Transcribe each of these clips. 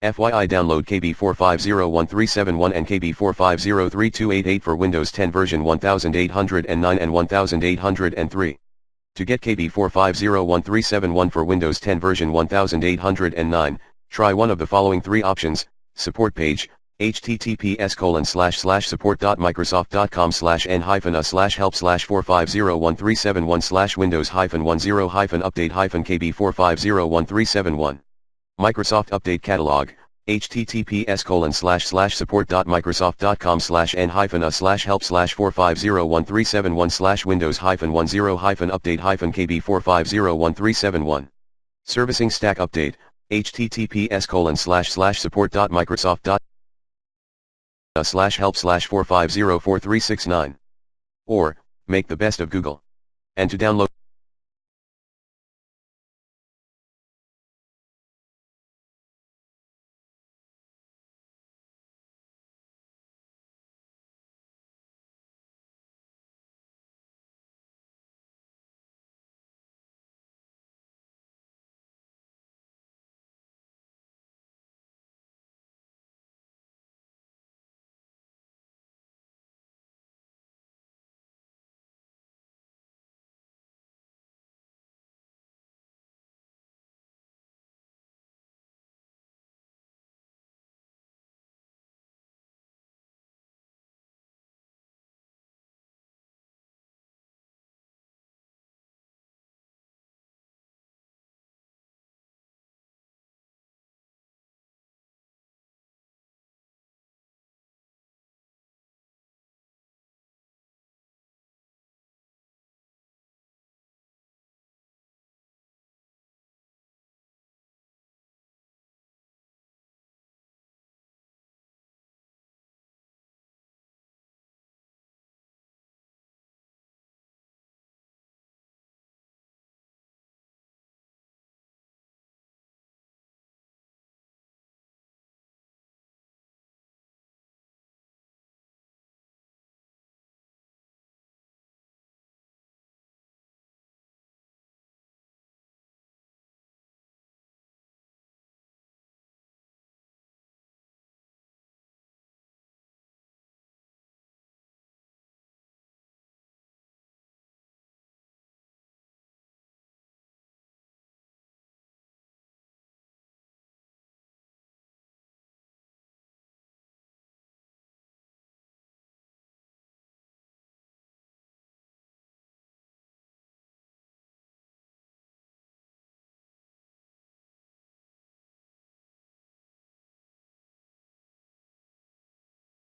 FYI, download KB4501371 and KB4503288 for Windows 10 version 1809 and 1803. To get KB4501371 for Windows 10 version 1809, try one of the following three options: support page, https://support.microsoft.com/n-a/help/4501371/Windows-update-KB4501371. Microsoft Update Catalog, https://support.microsoft.com/n-a/help/4501371/Windows-update-KB4501371. Servicing Stack Update, https://support.microsoft.com/help/4504369. Or, make the best of Google. And to download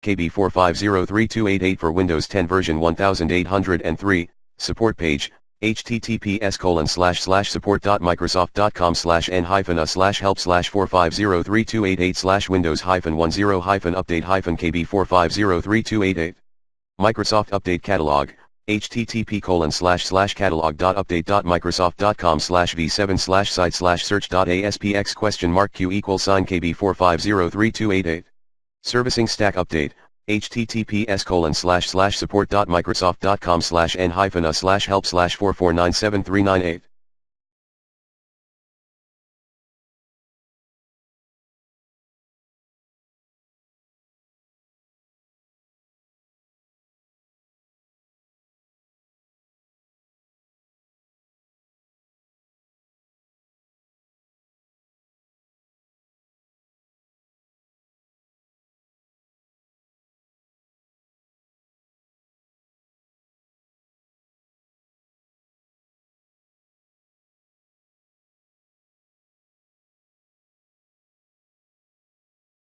KB4503288 for Windows 10 version 1803, support page, https://support.microsoft.com/n-a/help/4503288/Windows-update-KB4503288. Microsoft Update Catalog, http://catalog.update.microsoft.com/v7/site/search.aspx?Q=sign KB4503288. Servicing Stack Update, https://support.microsoft.com/n-a/help/4497398.